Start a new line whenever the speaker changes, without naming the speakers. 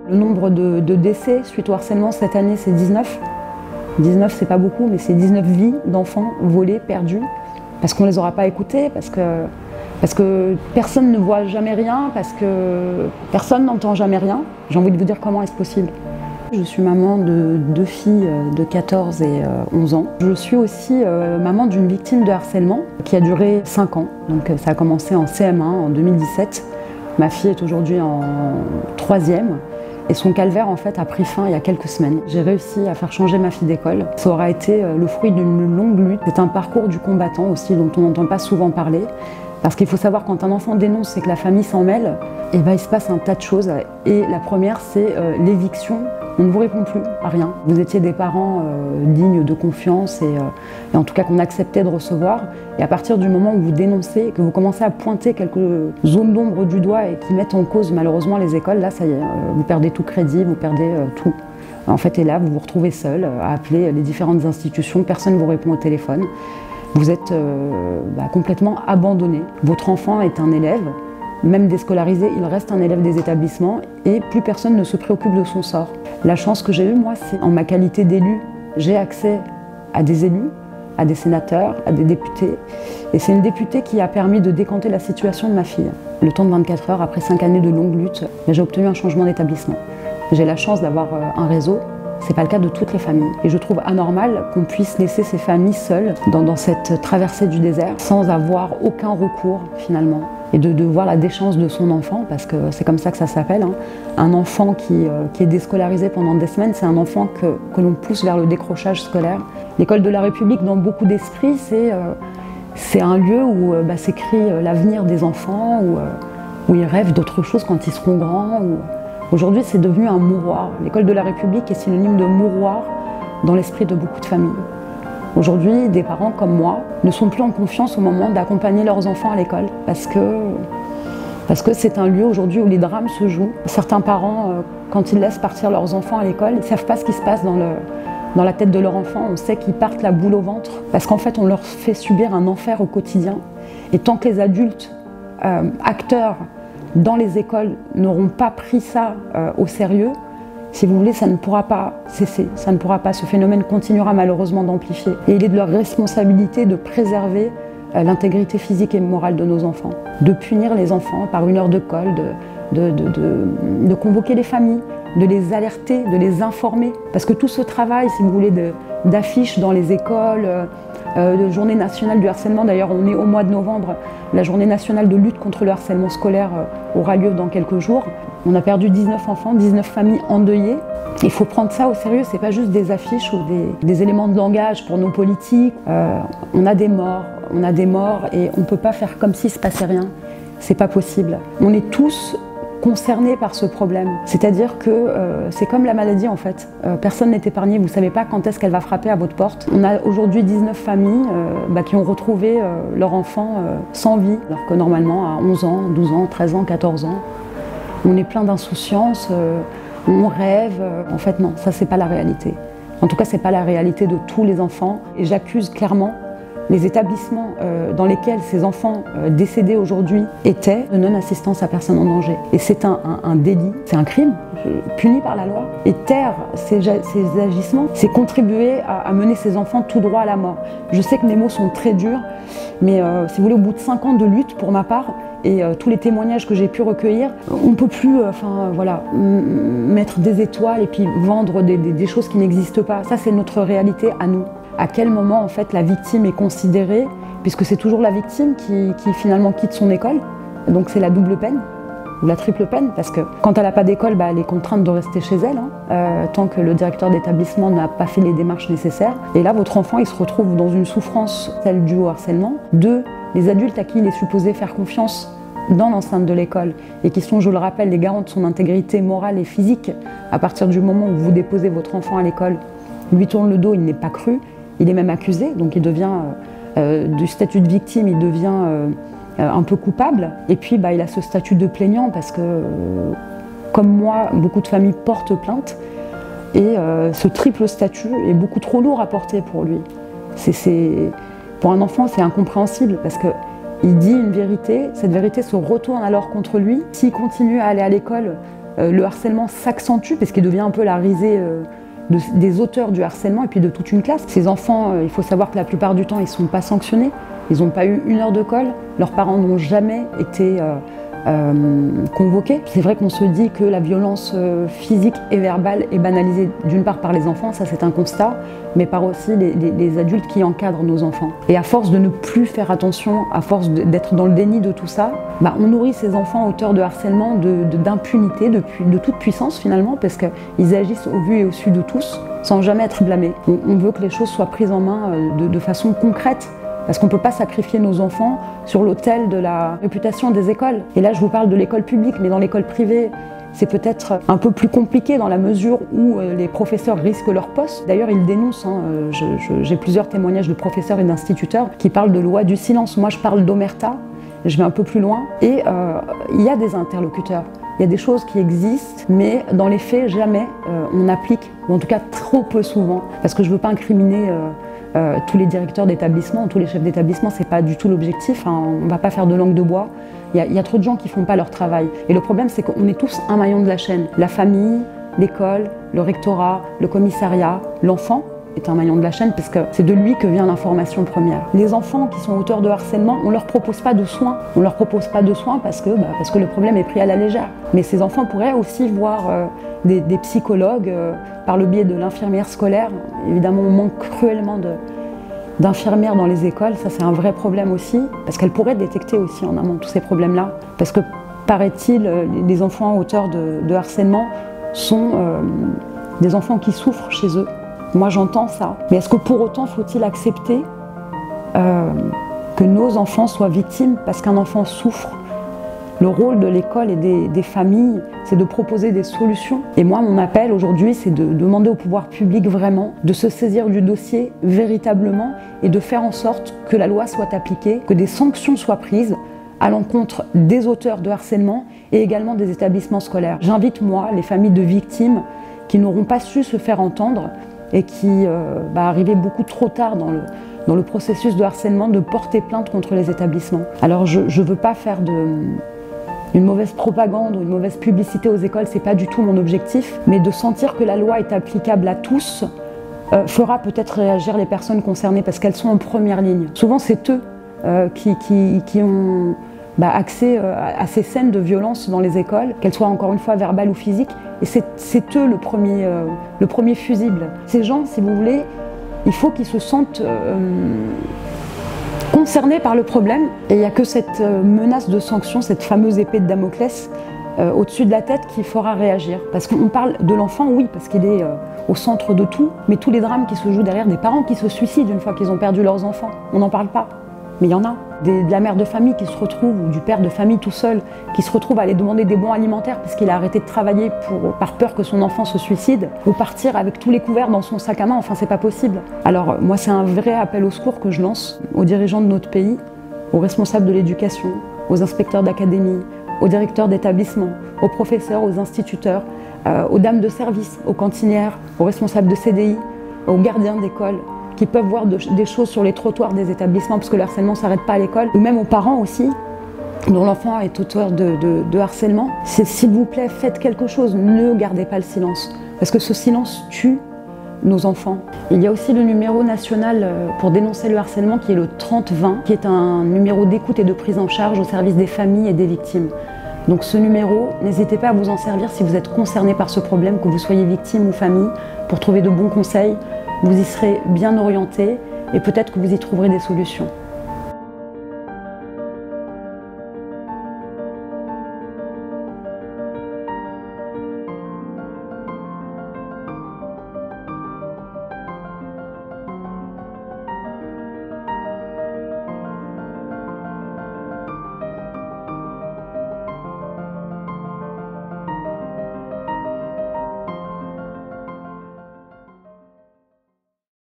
Le nombre de décès suite au harcèlement cette année, c'est 19. 19, c'est pas beaucoup, mais c'est 19 vies d'enfants volées, perdues, parce qu'on les aura pas écoutés, parce que personne ne voit jamais rien, parce que personne n'entend jamais rien. J'ai envie de vous dire comment est-ce possible. Je suis maman de 2 filles de 14 et 11 ans. Je suis aussi maman d'une victime de harcèlement qui a duré 5 ans. Donc ça a commencé en CM1 en 2017. Ma fille est aujourd'hui en 3e. Et son calvaire en fait a pris fin il y a quelques semaines. J'ai réussi à faire changer ma fille d'école. Ça aura été le fruit d'une longue lutte. C'est un parcours du combattant aussi dont on n'entend pas souvent parler. Parce qu'il faut savoir quand un enfant dénonce et que la famille s'en mêle, et ben, il se passe un tas de choses. Et la première c'est l'éviction. On ne vous répond plus à rien. Vous étiez des parents dignes de confiance et en tout cas qu'on acceptait de recevoir. Et à partir du moment où vous dénoncez, que vous commencez à pointer quelques zones d'ombre du doigt et qui mettent en cause malheureusement les écoles, là ça y est, vous perdez tout crédit, vous perdez tout. En fait, et là vous vous retrouvez seul à appeler les différentes institutions, personne ne vous répond au téléphone. Vous êtes complètement abandonné. Votre enfant est un élève. Même déscolarisé, il reste un élève des établissements et plus personne ne se préoccupe de son sort. La chance que j'ai eue, moi, c'est en ma qualité d'élu, j'ai accès à des élus, à des sénateurs, à des députés. Et c'est une députée qui a permis de décanter la situation de ma fille. Le temps de 24 heures, après 5 années de longue lutte, j'ai obtenu un changement d'établissement. J'ai la chance d'avoir un réseau. C'est pas le cas de toutes les familles. Et je trouve anormal qu'on puisse laisser ces familles seules dans cette traversée du désert sans avoir aucun recours finalement. Et de voir la déchéance de son enfant, parce que c'est comme ça que ça s'appelle. Hein. Un enfant qui est déscolarisé pendant des semaines, c'est un enfant que l'on pousse vers le décrochage scolaire. L'école de la République, dans beaucoup d'esprits, c'est un lieu où s'écrit l'avenir des enfants, où ils rêvent d'autre chose quand ils seront grands. Aujourd'hui, c'est devenu un mouroir. L'école de la République est synonyme de mouroir dans l'esprit de beaucoup de familles. Aujourd'hui, des parents comme moi ne sont plus en confiance au moment d'accompagner leurs enfants à l'école parce que c'est un lieu aujourd'hui où les drames se jouent. Certains parents, quand ils laissent partir leurs enfants à l'école, ils ne savent pas ce qui se passe dans la tête de leur enfant. On sait qu'ils partent la boule au ventre parce qu'en fait, on leur fait subir un enfer au quotidien. Et tant que les adultes, acteurs dans les écoles, n'auront pas pris ça au sérieux, si vous voulez, ça ne pourra pas cesser, ça ne pourra pas. Ce phénomène continuera malheureusement d'amplifier. Et il est de leur responsabilité de préserver l'intégrité physique et morale de nos enfants, de punir les enfants par 1 heure de colle, de convoquer les familles, de les alerter, de les informer. Parce que tout ce travail, si vous voulez, d'affiches dans les écoles, de journée nationale du harcèlement, d'ailleurs on est au mois de novembre, la journée nationale de lutte contre le harcèlement scolaire aura lieu dans quelques jours. On a perdu 19 enfants, 19 familles endeuillées. Il faut prendre ça au sérieux, c'est pas juste des affiches ou des éléments de langage pour nos politiques. On a des morts et on peut pas faire comme s'il se passait rien. C'est pas possible. On est tous concernés par ce problème. C'est-à-dire que c'est comme la maladie en fait. Personne n'est épargné, vous ne savez pas quand est-ce qu'elle va frapper à votre porte. On a aujourd'hui 19 familles qui ont retrouvé leur enfant sans vie, alors que normalement à 11 ans, 12 ans, 13 ans, 14 ans, on est plein d'insouciance, on rêve. En fait non, ça c'est pas la réalité. En tout cas c'est pas la réalité de tous les enfants et j'accuse clairement les établissements dans lesquels ces enfants décédés aujourd'hui étaient de non-assistance à personne en danger. Et c'est un délit, c'est un crime puni par la loi. Et taire ces agissements, c'est contribuer à mener ces enfants tout droit à la mort. Je sais que mes mots sont très durs, mais si vous voulez, au bout de 5 ans de lutte pour ma part, et tous les témoignages que j'ai pu recueillir, on ne peut plus mettre des étoiles et puis vendre des choses qui n'existent pas. Ça, c'est notre réalité à nous. À quel moment en fait la victime est considérée, puisque c'est toujours la victime qui finalement quitte son école, donc c'est la double peine ou la triple peine, parce que quand elle n'a pas d'école, elle est contrainte de rester chez elle, tant que le directeur d'établissement n'a pas fait les démarches nécessaires. Et là, votre enfant, il se retrouve dans une souffrance, celle due au harcèlement, de les adultes à qui il est supposé faire confiance dans l'enceinte de l'école et qui sont, je le rappelle, les garants de son intégrité morale et physique. À partir du moment où vous déposez votre enfant à l'école, il lui tourne le dos, il n'est pas cru. Il est même accusé, donc il devient du statut de victime, il devient un peu coupable. Et puis il a ce statut de plaignant parce que, comme moi, beaucoup de familles portent plainte. Et ce triple statut est beaucoup trop lourd à porter pour lui. Pour un enfant, c'est incompréhensible parce qu'il dit une vérité, cette vérité se retourne alors contre lui. S'il continue à aller à l'école le harcèlement s'accentue parce qu'il devient un peu la risée des auteurs du harcèlement et puis de toute une classe. Ces enfants, il faut savoir que la plupart du temps, ils ne sont pas sanctionnés, ils n'ont pas eu 1 heure de colle, leurs parents n'ont jamais été convoqués. C'est vrai qu'on se dit que la violence physique et verbale est banalisée d'une part par les enfants, ça c'est un constat, mais par aussi les adultes qui encadrent nos enfants. Et à force de ne plus faire attention, à force d'être dans le déni de tout ça, on nourrit ces enfants auteurs de harcèlement d'impunité, de toute puissance finalement, parce qu'ils agissent au vu et au su de tous, sans jamais être blâmés. On veut que les choses soient prises en main de façon concrète, parce qu'on ne peut pas sacrifier nos enfants sur l'autel de la réputation des écoles. Et là, je vous parle de l'école publique, mais dans l'école privée, c'est peut-être un peu plus compliqué dans la mesure où les professeurs risquent leur poste. D'ailleurs, ils dénoncent, j'ai plusieurs témoignages de professeurs et d'instituteurs qui parlent de loi du silence. Moi, je parle d'omerta, je vais un peu plus loin. Et il y a des interlocuteurs. Il y a des choses qui existent, mais dans les faits, jamais on applique, ou en tout cas trop peu souvent, parce que je ne veux pas incriminer tous les directeurs d'établissement, tous les chefs d'établissement, c'est pas du tout l'objectif, on va pas faire de langue de bois. Il y a trop de gens qui font pas leur travail. Et le problème, c'est qu'on est tous un maillon de la chaîne. La famille, l'école, le rectorat, le commissariat, l'enfant est un maillon de la chaîne parce que c'est de lui que vient l'information première. Les enfants qui sont auteurs de harcèlement, on leur propose pas de soins. On leur propose pas de soins parce que le problème est pris à la légère. Mais ces enfants pourraient aussi voir des psychologues par le biais de l'infirmière scolaire. Évidemment, on manque cruellement d'infirmières dans les écoles. Ça, c'est un vrai problème aussi, parce qu'elles pourraient détecter aussi en amont tous ces problèmes-là. Parce que, paraît-il, les enfants auteurs de harcèlement sont des enfants qui souffrent chez eux. Moi, j'entends ça. Mais est-ce que pour autant, faut-il accepter que nos enfants soient victimes parce qu'un enfant souffre? Le rôle de l'école et des familles, c'est de proposer des solutions. Et moi, mon appel aujourd'hui, c'est de demander au pouvoir public vraiment de se saisir du dossier véritablement et de faire en sorte que la loi soit appliquée, que des sanctions soient prises à l'encontre des auteurs de harcèlement et également des établissements scolaires. J'invite, moi, les familles de victimes qui n'auront pas su se faire entendre et qui arrivaient beaucoup trop tard dans le processus de harcèlement, de porter plainte contre les établissements. Alors je ne veux pas faire une mauvaise propagande ou une mauvaise publicité aux écoles, c'est pas du tout mon objectif, mais de sentir que la loi est applicable à tous fera peut-être réagir les personnes concernées parce qu'elles sont en première ligne. Souvent c'est eux qui ont accès à ces scènes de violence dans les écoles, qu'elles soient encore une fois verbales ou physiques, et c'est eux le premier fusible. Ces gens, si vous voulez, il faut qu'ils se sentent concernés par le problème, et il n'y a que cette menace de sanction, cette fameuse épée de Damoclès au-dessus de la tête qui fera réagir. Parce qu'on parle de l'enfant, oui, parce qu'il est au centre de tout, mais tous les drames qui se jouent derrière, des parents qui se suicident une fois qu'ils ont perdu leurs enfants, on n'en parle pas. Mais il y en a. De la mère de famille qui se retrouve, ou du père de famille tout seul, qui se retrouve à aller demander des bons alimentaires parce qu'il a arrêté de travailler par peur que son enfant se suicide, ou partir avec tous les couverts dans son sac à main, enfin c'est pas possible. Alors moi c'est un vrai appel au secours que je lance aux dirigeants de notre pays, aux responsables de l'éducation, aux inspecteurs d'académie, aux directeurs d'établissement, aux professeurs, aux instituteurs, aux dames de service, aux cantinières, aux responsables de CDI, aux gardiens d'école, qui peuvent voir des choses sur les trottoirs des établissements parce que le harcèlement ne s'arrête pas à l'école, ou même aux parents aussi, dont l'enfant est auteur de harcèlement. S'il vous plaît, faites quelque chose, ne gardez pas le silence, parce que ce silence tue nos enfants. Il y a aussi le numéro national pour dénoncer le harcèlement qui est le 30-20, qui est un numéro d'écoute et de prise en charge au service des familles et des victimes. Donc ce numéro, n'hésitez pas à vous en servir si vous êtes concerné par ce problème, que vous soyez victime ou famille, pour trouver de bons conseils. Vous y serez bien orienté et peut-être que vous y trouverez des solutions.